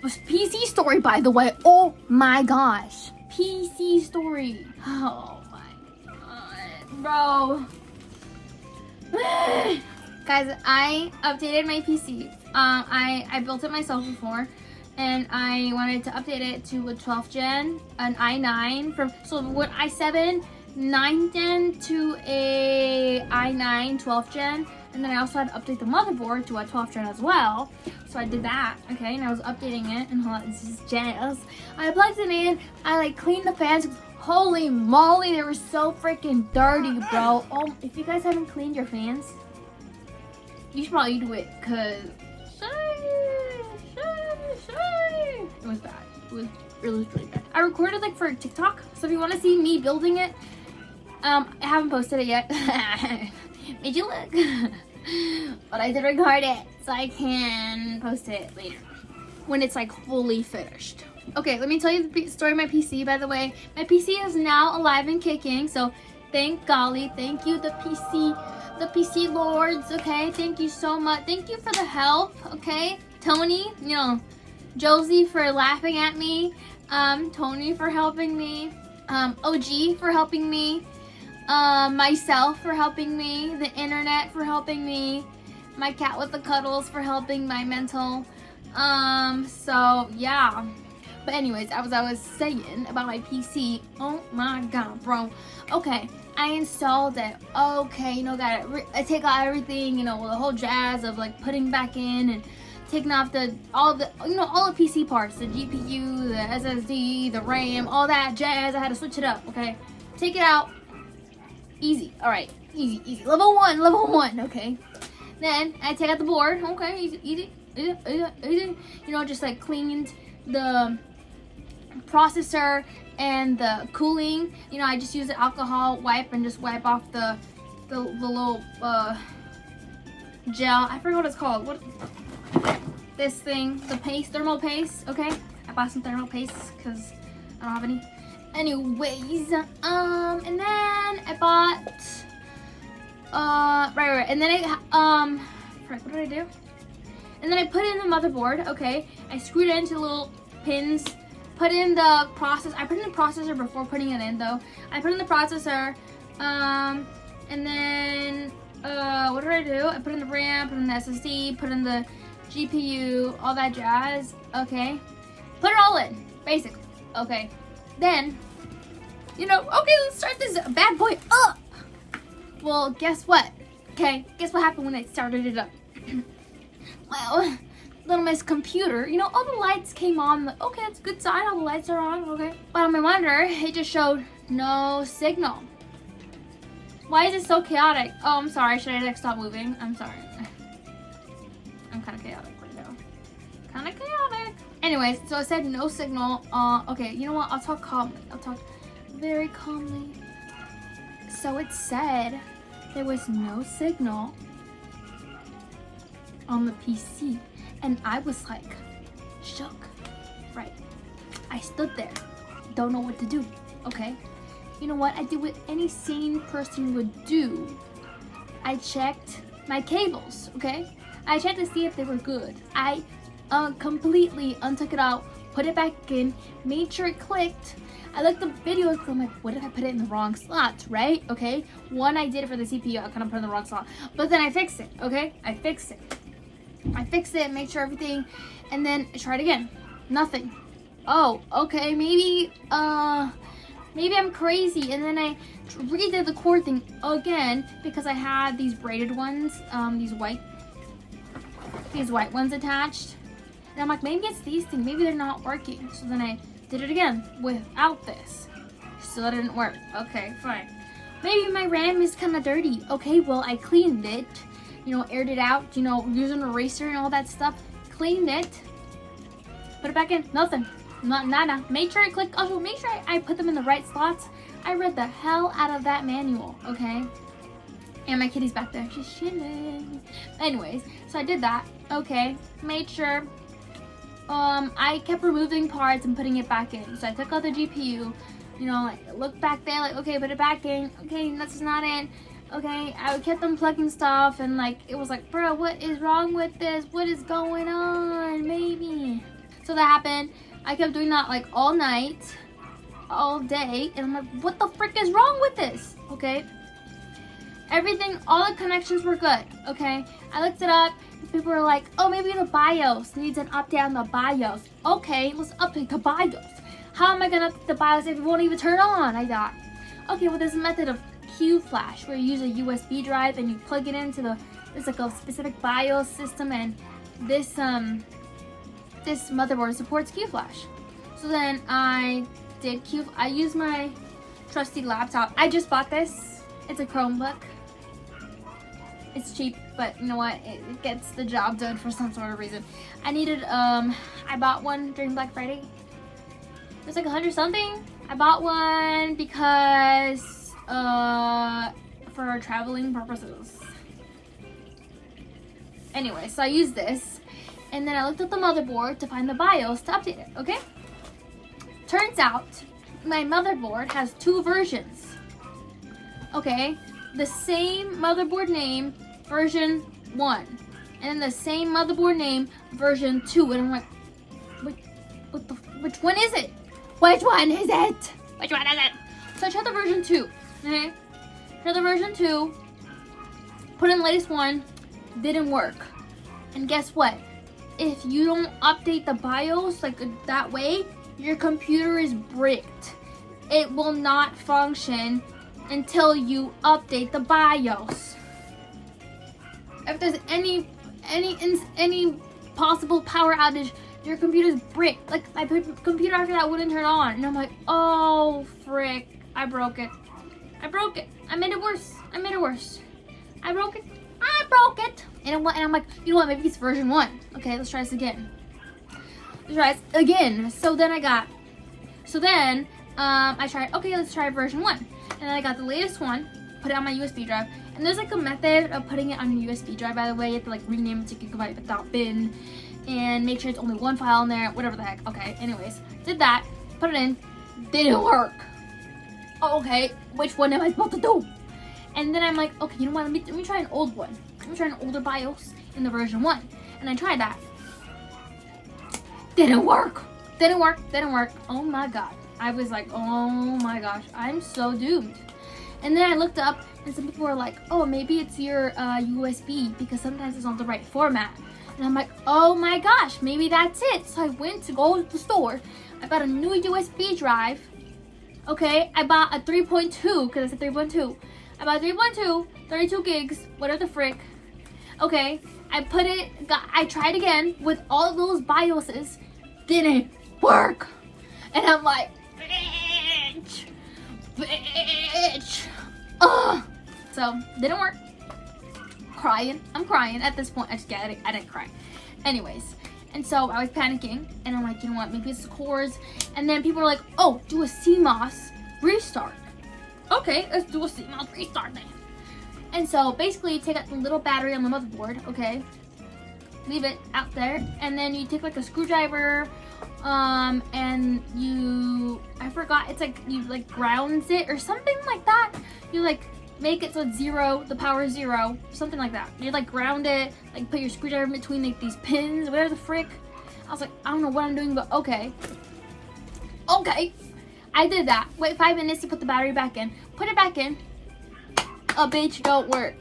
PC story, by the way. Oh my gosh. PC story. Oh my god, bro. Guys, I updated my PC. I built it myself before, and I wanted to update it to a 12th gen, an i9 so what i7 9th gen to a i9 12th gen, and then I also had to update the motherboard to a 12th gen as well. So I did that, okay, and I was updating it, and hold on, this is jazz. I plugged it in, I like cleaned the fans. Holy moly, they were so freaking dirty, bro. Oh, if you guys haven't cleaned your fans, you should probably do it, cause it was bad. It was really bad. I recorded like for TikTok, so if you want to see me building it, I haven't posted it yet. Made you look. But I did record it, so I can post it later when it's like fully finished. Okay, let me tell you the story of my PC, by the way. My PC is now alive and kicking, so thank golly. Thank you, the PC lords, okay? Thank you so much. Thank you for the help, okay? Tony, Josie for laughing at me. Tony for helping me. OG for helping me. Myself for helping me. The internet for helping me. My cat with the cuddles for helping my mental. So yeah. But anyways, I was saying about my PC. Oh my god, bro. Okay, I installed it. Okay, I take out everything, the whole jazz of like putting back in and taking off all the PC parts, the GPU, the SSD, the RAM, all that jazz. I had to switch it up. Okay, take it out. Easy. All right, easy. Level one. Okay. Then I take out the board. Okay, easy. Just like cleaned the processor and the cooling. I just use the alcohol wipe and just wipe off the little gel. I forgot what it's called. What this thing? The paste, thermal paste. Okay, I bought some thermal paste because I don't have any. Anyways, and then I bought right, and then what did I do? And then I put in the motherboard. Okay, I screwed it into the little pins. Put in the process. I put in the processor before putting it in, though. I put in the processor, and then what did I do? I put in the RAM, put in the SSD, put in the GPU, all that jazz. Okay, put it all in, basically. Okay, then okay, let's start this bad boy up. Well, guess what? Okay, guess what happened when I started it up? Well, little Miss Computer, all the lights came on. Okay, it's a good sign, all the lights are on, okay. But on my monitor, it just showed no signal. Why is it so chaotic? Oh, I'm sorry, should I stop moving? I'm sorry. I'm kind of chaotic right now. Anyways, so I said no signal. Okay, you know what? I'll talk calmly. I'll talk very calmly. So it said there was no signal on the PC. And I was like, shook, right? I stood there, don't know what to do, okay? You know what? I did what any sane person would do. I checked my cables, okay? I checked to see if they were good. I completely untook it out, put it back in, made sure it clicked. I looked at the videos, I'm like, what if I put it in the wrong slots, right? Okay, one I did it for the CPU, I kind of put it in the wrong slot. But then I fixed it, okay? I fixed it, made sure everything, and then I tried again. Nothing. Oh, okay, maybe I'm crazy. And then I redid the cord thing again because I had these braided ones, these white ones attached. And I'm like, maybe it's these things, maybe they're not working. So then I did it again without this. Still didn't work. Okay, fine. Maybe my RAM is kind of dirty. Okay, well, I cleaned it. Aired it out, using an eraser and all that stuff. Cleaned it. Put it back in. Nothing. Nada. Made sure I clicked. Also, make sure I put them in the right slots. I read the hell out of that manual, okay? And my kitty's back there. She's chilling. Anyways, so I did that. Okay. Made sure. I kept removing parts and putting it back in. So I took out the GPU. Looked back there, like, okay, put it back in. Okay, that's not in. Okay, I kept unplugging stuff, and it was like, bro, what is wrong with this? What is going on? Maybe. So that happened. I kept doing that like all night, all day, and I'm like, what the frick is wrong with this? Okay. Everything, all the connections were good. Okay. I looked it up. People were like, oh, maybe the BIOS needs an update on the BIOS. Okay, let's update the BIOS. How am I gonna update the BIOS if it won't even turn on? I thought. Okay, well, there's a method of Q-Flash where you use a USB drive and you plug it into it's like a specific BIOS system, and this motherboard supports Q-Flash. So then I used my trusty laptop. I just bought this. It's a Chromebook. It's cheap, but you know what? It gets the job done for some sort of reason. I bought one during Black Friday. It was like 100 something. I bought one because for traveling purposes. Anyway, so I used this, and then I looked at the motherboard to find the BIOS to update it, okay? Turns out, my motherboard has 2 versions. Okay? The same motherboard name, version 1. And then the same motherboard name, version 2. And I'm like, which one is it? Which one is it? Which one is it? So I tried the version 2. Okay? Tried the version 2. Put in the latest one. Didn't work. And guess what? If you don't update the BIOS like that way, your computer is bricked. It will not function until you update the BIOS. If there's any possible power outage, your computer's bricked. Like my computer after that wouldn't turn on, and I'm like, oh frick, I broke it. I made it worse. I broke it. And I'm like, you know what? Maybe it's version 1. Okay, let's try this again. So then I tried. Okay, let's try version 1. And then I got the latest one, put it on my USB drive. And there's like a method of putting it on your USB drive, by the way. You have to like rename it to gigabyte without bin and make sure it's only one file in there, whatever the heck. Okay, anyways, did that, put it in, didn't work. Oh, okay, which one am I supposed to do? And then I'm like, okay, you know what, let me try an old one. Let me try an older BIOS in the version 1. And I tried that. Didn't work. Oh my god. I was like, oh my gosh, I'm so doomed. And then I looked up, and some people were like, oh, maybe it's your USB, because sometimes it's not the right format. And I'm like, oh my gosh, maybe that's it. So I went to go to the store. I bought a new USB drive. Okay, I bought a 3.2, because it's a 3.2. I bought 3.2, 32 gigs, whatever the frick. Okay, I tried again with all those BIOSes. Didn't work. And I'm like, bitch. Ugh. So, didn't work. I'm crying at this point. I didn't cry. Anyways, and so I was panicking, and I'm like, you know what, maybe it's the cores. And then people were like, oh, do a CMOS restart. Okay, let's do a CMOS restart then. And so basically you take out the little battery on the motherboard, okay, leave it out there, and then you take like a screwdriver, and I forgot, it's like you like grounds it or something like that. You like make it so it's 0, the power is 0, something like that. You like ground it, like put your screwdriver in between like these pins, whatever the frick. I was like, I don't know what I'm doing, but okay. I did that. Wait 5 minutes to put the battery back in. Put it back in. A bitch don't work.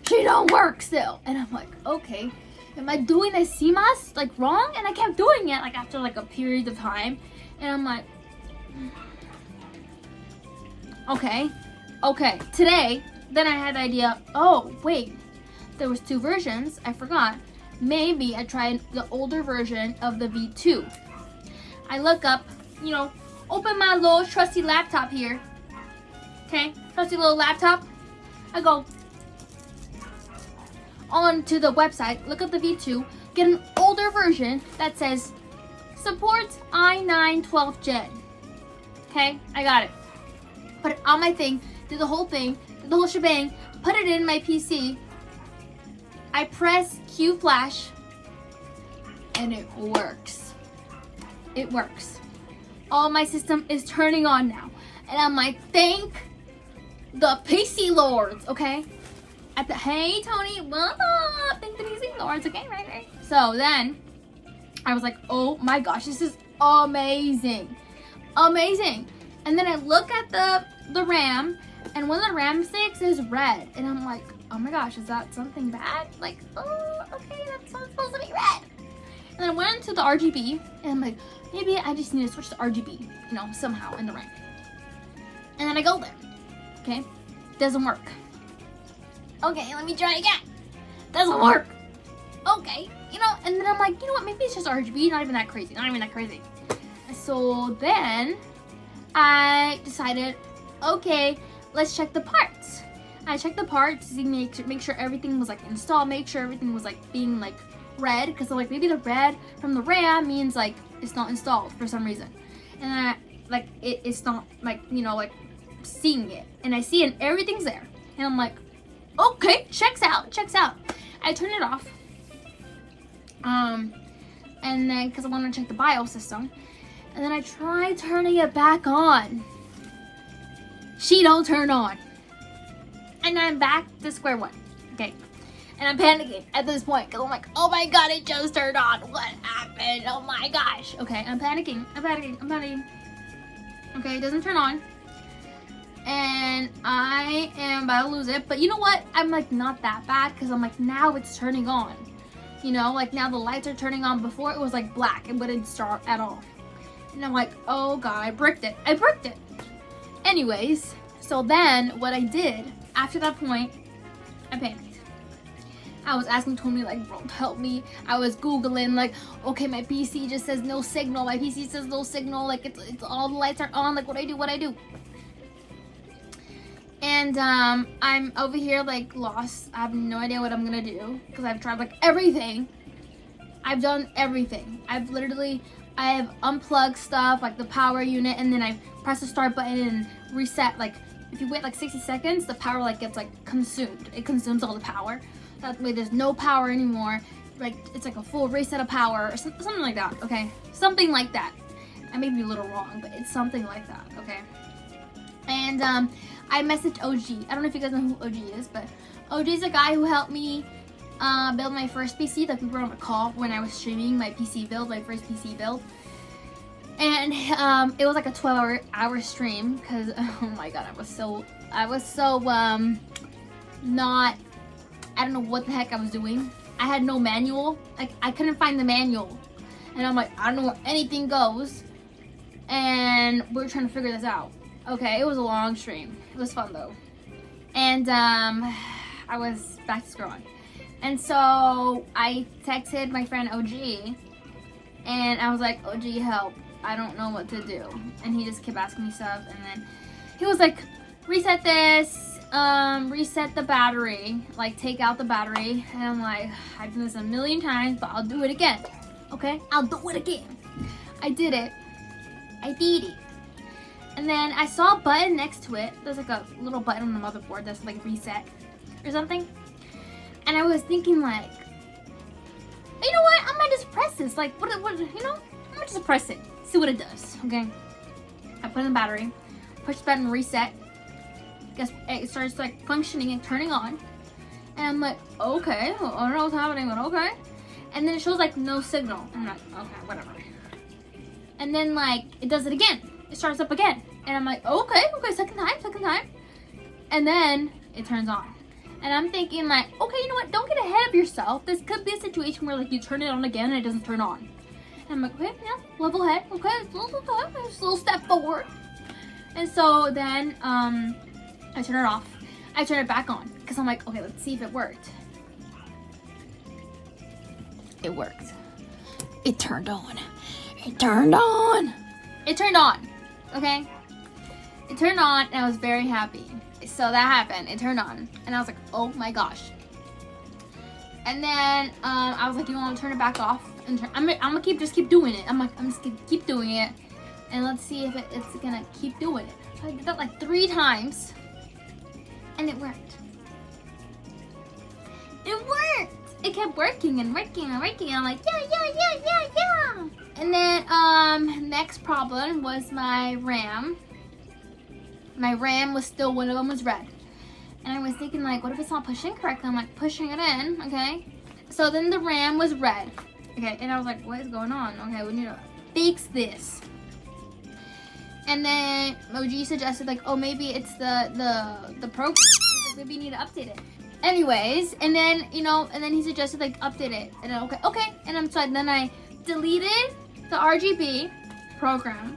She don't work still. And I'm like, okay. Am I doing a CMOS like wrong? And I kept doing it like after like a period of time. And I'm like, okay. Today, then I had the idea, oh wait, there was 2 versions. I forgot. Maybe I tried the older version of the V2. I look up, open my little trusty laptop here. Okay, trusty little laptop. I go onto the website, look up the V2, get an older version that says supports i9 12th gen. Okay, I got it. Put it on my thing, did the whole thing, did the whole shebang, put it in my PC. I press Q-Flash, and it works. It works. All my system is turning on now. And I'm like, thank the PC lords, okay? Hey, Tony, what up? Thank the PC lords, okay, right. So then, I was like, oh my gosh, this is amazing. Amazing. And then I look at the RAM, and one of the RAM sticks is red. And I'm like, oh my gosh, is that something bad? Like, oh, okay, that's supposed to be red. And then I went into the RGB, and I'm like, maybe I just need to switch to RGB, you know, somehow in the RAM. And then I go there, okay? Doesn't work. Okay, let me try again. Doesn't work. Okay, you know, and then I'm like, you know what, maybe it's just RGB, not even that crazy, So then I decided, okay, let's check the parts. I checked the parts to make sure everything was like installed, make sure everything was like being like red, because I'm like, maybe the red from the RAM means like it's not installed for some reason. And then I, like it's not like, you know, like seeing it, and I see it and everything's there, and I'm like, okay, checks out. I turn it off, and then because I want to check the BIOS system, and then I try turning it back on. She don't turn on, and I'm back to square one. Okay, and I'm panicking at this point because I'm like, oh my god, it just turned on. What happened? Oh my gosh. Okay, I'm panicking. Okay, it doesn't turn on. And I am about to lose it, but you know what? I'm like, not that bad, because I'm like, now it's turning on. You know, like now the lights are turning on. Before it was like black and wouldn't start at all. And I'm like, oh god, I bricked it. Anyways, so then what I did after that point, I panicked. I was asking Tony, like, bro, help me. I was Googling, like, okay, my PC just says no signal. Like, it's all the lights are on. Like, what do I do? And I'm over here like lost. I have no idea what I'm gonna do because I've tried like everything. I've done everything. I have unplugged stuff like the power unit, and then I press the start button and reset. Like if you wait like 60 seconds, the power like gets like consumed. It consumes all the power. That way there's no power anymore. Like it's like a full reset of power or something like that. Okay, something like that. I may be a little wrong, but it's something like that. Okay. And I messaged OG. I don't know if you guys know who OG is, but OG is a guy who helped me build my first PC. Like we were on a call when I was streaming my PC build, my first PC build. And it was like a 12-hour stream because oh my god, I was so not, I don't know what the heck I was doing. I had no manual. Like I couldn't find the manual, and I'm like, I don't know where anything goes. And we're trying to figure this out. Okay, it was a long stream. It was fun though. And I was back to square one. And so I texted my friend OG, and I was like, OG, help. I don't know what to do. And he just kept asking me stuff, and then he was like, reset this, reset the battery, like take out the battery. And I'm like, I've done this a million times, but I'll do it again. Okay, I'll do it again. I did it. And then I saw a button next to it. There's like a little button on the motherboard that's like reset or something. And I was thinking like, you know what? I might just press this. Like, what you know? I might just press it. See what it does. Okay. I put in the battery, push the button, reset. Guess it starts like functioning and turning on. And I'm like, okay, well, I don't know what's happening, but okay. And then it shows like no signal. I'm like, okay, whatever. And then like it does it again. It starts up again. And I'm like, okay, second time. And then it turns on. And I'm thinking like, okay, you know what? Don't get ahead of yourself. This could be a situation where like you turn it on again and it doesn't turn on. And I'm like, okay, yeah, level head. Okay, just a little step forward. And so then I turn it off. I turn it back on because I'm like, okay, let's see if it worked. It worked. It turned on. It turned on. Okay? It turned on and I was very happy. So that happened. It turned on. And I was like, oh my gosh. And then I was like, you want to turn it back off? And I'm gonna keep doing it. I'm just gonna keep doing it. And let's see if it's gonna keep doing it. So I did that like 3 times. And it worked. It kept working and working. And I'm like, yeah. And then next problem was my RAM. My RAM was still, one of them was red. And I was thinking like, what if it's not pushing correctly? I'm like pushing it in, okay? So then the RAM was red. Okay, and I was like, what is going on? Okay, we need to fix this. And then Moji suggested like, oh, maybe it's the program. Like, maybe you need to update it. Anyways, and then he suggested like update it. And then, okay. And then I deleted the RGB program.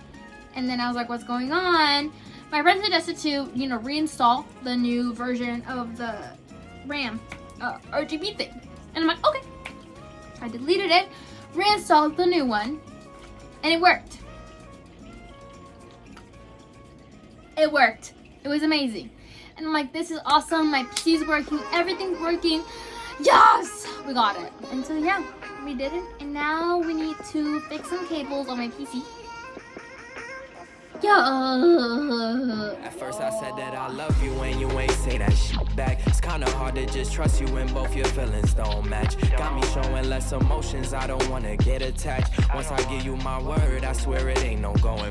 And then I was like, what's going on? My friend suggested to, reinstall the new version of the RAM RGB thing. And I'm like, okay. So I deleted it, reinstalled the new one, and it worked. It worked. It was amazing. And I'm like, this is awesome. My PC's working. Everything's working. Yes! We got it. And so, yeah, we did it. And now we need to fix some cables on my PC. At first I said that I love you and you ain't say that shit back. It's kinda hard to just trust you when both your feelings don't match. Got me showing less emotions, I don't wanna get attached. Once I give you my word, I swear it ain't no going